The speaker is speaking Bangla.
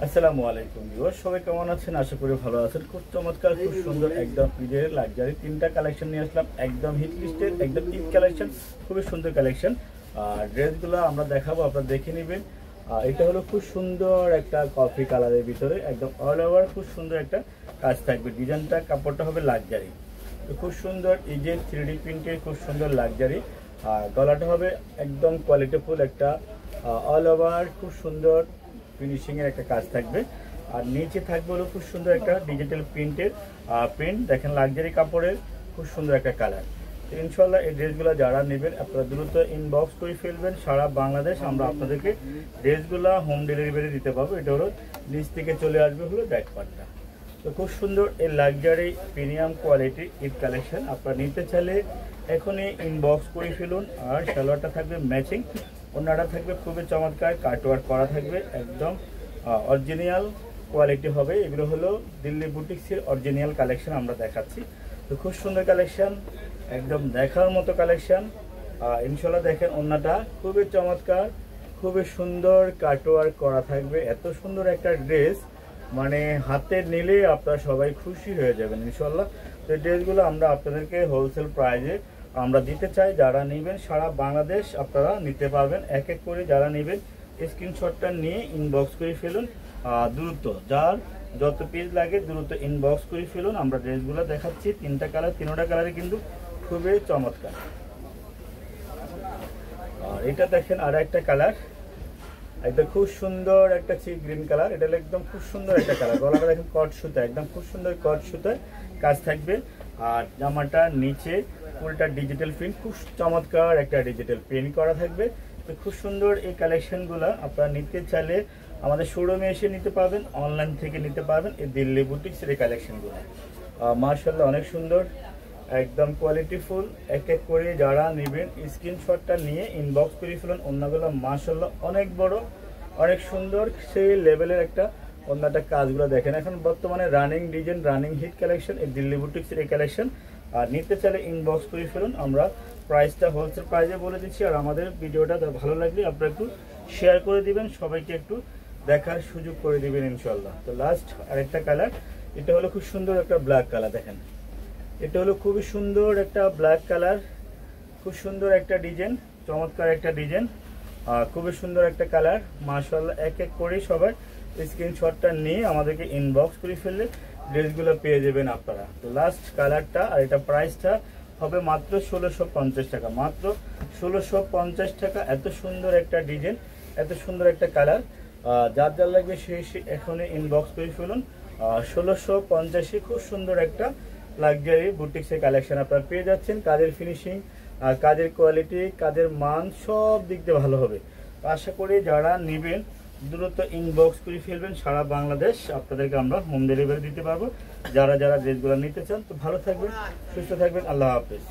আসসালামু আলাইকুম ভিউয়ার, সবাই কেমন আছেন? আশা করি ভালো আছেন। খুব চমৎকার, খুব সুন্দর একদম ঈদের লাক্সারি তিনটা কালেকশন নিয়ে আসলাম, একদম হিট লিস্টের একদম ঈদ কালেকশন, খুবই সুন্দর কালেকশন। আর ড্রেসগুলো আমরা দেখাবো, আপনারা দেখে নেবেন। এটা হলো খুব সুন্দর একটা কফি কালারের ভিতরে, একদম অল ওভার খুব সুন্দর একটা কাজ থাকবে। ডিজাইনটা, কাপড়টা হবে লাক্সারি, তো খুব সুন্দর। এই যে 3D প্রিন্টের খুব সুন্দর লাক্সারি। আর গলাটা হবে একদম কোয়ালিটিফুল একটা অল ওভার খুব সুন্দর ফিনিশিংয়ের একটা কাজ থাকবে। আর নিচে থাকবে হলো খুব সুন্দর একটা ডিজিটাল প্রিন্টের প্রিন্ট, দেখেন লাক্সারি কাপড়ের খুব সুন্দর একটা কালার। তো ইনশাল্লাহ এই ড্রেসগুলো যারা নেবেন আপনারা দ্রুত ইনবক্স করে ফেলবেন। সারা বাংলাদেশ আমরা আপনাদেরকে ড্রেসগুলো হোম ডেলিভারি দিতে পারবো। এটা হলো নিচ থেকে চলে আসবে হলো ব্যাক পার্টটা। তো খুব সুন্দর এই luxury premium quality Eid collection আপনারা নিতে চাইলে এখনই ইনবক্স করে ফেলুন। আর সালোয়ারটা থাকবে ম্যাচিং, ওনাটা থাকবে খুবই চমৎকার, কাটওয়ার্ক করা থাকবে, একদম অরিজিনাল কোয়ালিটি হবে। এগুলো হলো দিল্লি বুটিক্সের অরিজিনাল কালেকশন আমরা দেখাচ্ছি। তো খুব সুন্দর কালেকশন, একদম দেখার মতো কালেকশন। ইনশাল্লাহ দেখেন ওনাটা খুবই চমৎকার, খুবই সুন্দর কাটওয়ার্ক করা থাকবে। এত সুন্দর একটা ড্রেস মানে হাতে নিলে আপনারা সবাই খুশি হয়ে যাবেন ইনশাল্লাহ। তো এই ড্রেসগুলো আমরা আপনাদেরকে হোলসেল প্রাইজে আমরা দিতে চাই। যারা নেবেন সারা বাংলাদেশ আপনারা নিতে পারবেন। এক এক করে যারা নেবেন স্ক্রিনশটটা নিয়ে ইনবক্স করে ফেলুন। দ্রুত যার যত পিস লাগে দ্রুত ইনবক্স করে ফেলুন। আমরা ড্রেসগুলো দেখাচ্ছি, তিনটা কালার, তিনটা কালারে কিন্তু খুবই চমৎকার। আর এটা দেখেন আর একটা কালার, এটা খুব সুন্দর একটা গ্রিন কালার। এটা একদম খুব সুন্দর একটা কালার। গলাটা দেখেন কট সুতা, একদম খুব সুন্দর কট সুতায় কাজ থাকবে। আর জামাটা নিচে পুরোটা ডিজিটাল প্রিন্ট, খুব চমৎকার একটা ডিজিটাল প্রিন্ট করা থাকবে। তো খুব সুন্দর এই কালেকশনগুলো আপনারা নিতে চাইলে আমাদের শোরুমে এসে নিতে পারবেন, অনলাইন থেকে নিতে পারবেন। এই দিল্লি বুটিক্সের এই কালেকশনগুলো মাশাআল্লাহ অনেক সুন্দর, একদম কোয়ালিটিফুল। এক এক করে যারা নেবেন স্ক্রিনশটটা নিয়ে ইনবক্স করে ফেলুন। অন্যগুলো মাশাআল্লাহ অনেক বড়, অনেক সুন্দর, সেই লেভেলের একটা অন্যটা কাজগুলো দেখেন। এখন বর্তমানে running design, running hit collection এই দিল্লি বুটিক্সের এই কালেকশন। আর নিতে চাইলে ইনবক্স করে ফেলুন। আমরা প্রাইসটা হোলসেল প্রাইসে বলে দিচ্ছি। আর আমাদের ভিডিওটা ভালো লাগলে আপনারা একটু শেয়ার করে দিবেন, সবাইকে একটু দেখার সুযোগ করে দিবেন ইনশাল্লাহ। তো লাস্ট আরেকটা কালার, এটা হলো খুব সুন্দর একটা ব্ল্যাক কালার। দেখেন এটা হলো খুবই সুন্দর একটা ব্ল্যাক কালার, খুব সুন্দর একটা ডিজাইন, চমৎকার একটা ডিজাইন, খুবই সুন্দর একটা কালার মাশাআল্লাহ। এক এক করে সবাই স্ক্রিনশটটা নিয়ে আমাদেরকে ইনবক্স করে ফেললে ড্রেসগুলো পেয়ে যাবেন আপনারা। তো লাস্ট কালারটা, আর এটা প্রাইসটা হবে মাত্র 1650 টাকা, মাত্র 1650 টাকা। এত সুন্দর একটা ডিজাইন, এত সুন্দর একটা কালার, যার যার লাগবে সে এখনই ইনবক্স করে ফেলুন। 1650 খুব সুন্দর একটা লাক্সারি বুটিক্সের কালেকশন আপনারা পেয়ে যাচ্ছেন। কাজের ফিনিশিং, কাজের কোয়ালিটি, কাজের মান সব দিক দিয়ে ভালো হবে। আশা করি যারা নেবেন দ্রুত ইনবক্স করে ফেলবেন। সারা বাংলাদেশ আপনাদেরকে আমরা হোম ডেলিভারি দিতে পারবো। যারা যারা ড্রেসগুলো নিতে চান, তো ভালো থাকবেন, সুস্থ থাকবেন। আল্লাহ হাফেজ।